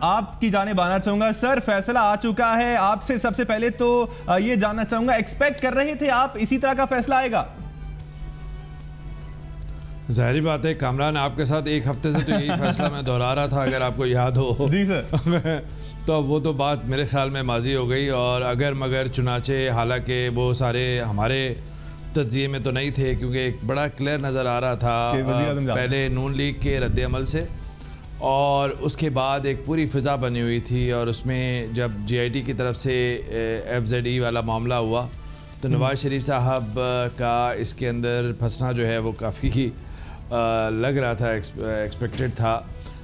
आपकी जानिब आना चाहूंगा। सर, फैसला आ चुका है, आपसे सबसे पहले तो ये जानना चाहूंगा, एक्सपेक्ट कर रहे थे आप इसी तरह का फैसला आएगा? जाहिर बात है कामरान, आपके साथ एक हफ्ते से तो यही फैसला मैं दोहरा रहा था, अगर आपको याद हो। जी सर। तो वो तो बात मेरे ख्याल में माजी हो गई, और अगर मगर चुनाचे हालांकि वो सारे हमारे तज्जिए में तो नहीं थे, क्योंकि एक बड़ा क्लियर नज़र आ रहा था पहले नून लीग के रद्द-ए-अमल से, और उसके बाद एक पूरी फ़िज़ा बनी हुई थी, और उसमें जब GIT की तरफ से FZE वाला मामला हुआ तो नवाज़ शरीफ साहब का इसके अंदर फंसना जो है वो काफ़ी लग रहा था, एक्सपेक्टेड था।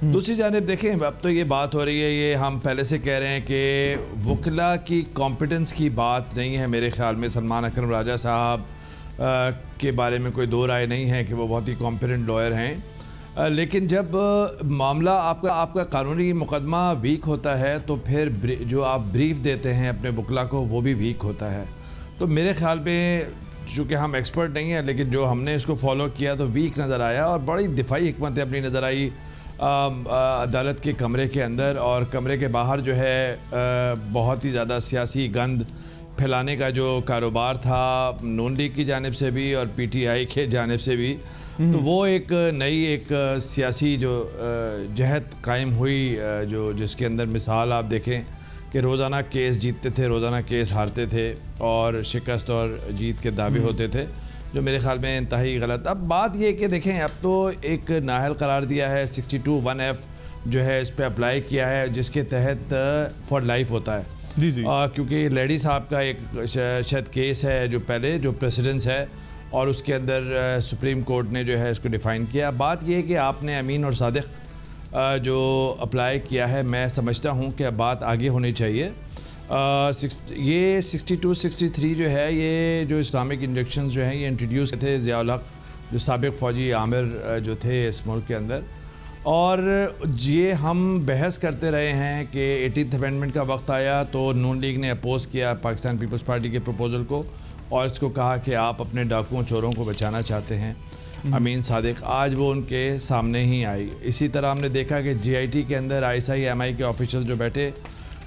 दूसरी जानिब देखें, अब तो ये बात हो रही है, ये हम पहले से कह रहे हैं कि वकला की कॉम्पिटेंस की बात नहीं है मेरे ख्याल में। सलमान अकरम राजा साहब के बारे में कोई दो राय नहीं है कि वो बहुत ही कॉम्पिटेंट लॉयर हैं, लेकिन जब मामला आपका कानूनी मुकदमा वीक होता है तो फिर जो आप ब्रीफ देते हैं अपने वकला को वो भी वीक होता है। तो मेरे ख्याल में चूँकि हम एक्सपर्ट नहीं हैं, लेकिन जो हमने इसको फॉलो किया तो वीक नज़र आया, और बड़ी दिफाई हिकमत अपनी नज़र आई अदालत के कमरे के अंदर, और कमरे के बाहर जो है बहुत ही ज़्यादा सियासी गंद फैलाने का जो कारोबार था नून लीग की जानिब से भी और PTI के जानिब से भी, तो वो एक नई एक सियासी जो जहद कायम हुई, जो जिसके अंदर मिसाल आप देखें कि रोज़ाना केस जीतते थे, रोज़ाना केस हारते थे, और शिकस्त और जीत के दावे होते थे, जो मेरे ख्याल में इंतहाई गलत। अब बात ये कि देखें, अब तो एक नाअहल करार दिया है, 62(1)(f) जो है इस पर अप्लाई किया है, जिसके तहत फॉर लाइफ होता है। जी जी। क्योंकि लेडी साहब का एक शायद केस है जो पहले जो प्रेसिडेंस है, और उसके अंदर सुप्रीम कोर्ट ने जो है इसको डिफ़ाइन किया। बात यह है कि आपने अमीन और सादिक जो अप्लाई किया है, मैं समझता हूँ कि बात आगे होनी चाहिए। ये 62, 63 जो है, ये जो इस्लामिक इंजेक्शन जो हैं ये इंट्रोड्यूस थे ज़ियाउल हक, जो साबिक फ़ौजी आमिर जो थे इस मुल्क के अंदर, और ये हम बहस करते रहे हैं कि 18th अमेंडमेंट का वक्त आया तो नून लीग ने अपोज़ किया पाकिस्तान पीपल्स पार्टी के प्रपोज़ल को, और इसको कहा कि आप अपने डाकुओं चोरों को बचाना चाहते हैं। अमीन सादिक आज वो उनके सामने ही आई। इसी तरह हमने देखा कि GIT के अंदर ISI-MI के ऑफिशियल जो बैठे,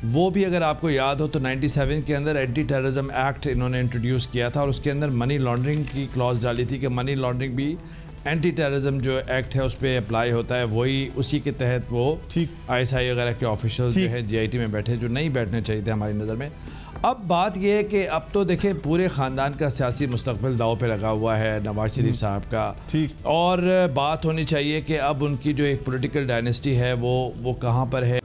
वो भी अगर आपको याद हो तो 97 के अंदर एंटी टेररिज्म एक्ट इन्होंने इंट्रोड्यूस किया था, और उसके अंदर मनी लॉन्ड्रिंग की क्लॉज डाली थी कि मनी लॉन्ड्रिंग भी एंटी टेररिज्म जो एक्ट है उस पर अप्लाई होता है। वही उसी के तहत वो ISI वगैरह के ऑफिशियल जो है GIT में बैठे, जो नहीं बैठने चाहिए थे हमारी नज़र में। अब बात यह है कि अब तो देखें पूरे ख़ानदान का सियासी मुस्तकबिल दाव पे लगा हुआ है नवाज शरीफ साहब का, और बात होनी चाहिए कि अब उनकी जो एक पॉलिटिकल डायनेस्टी है वो कहाँ पर है।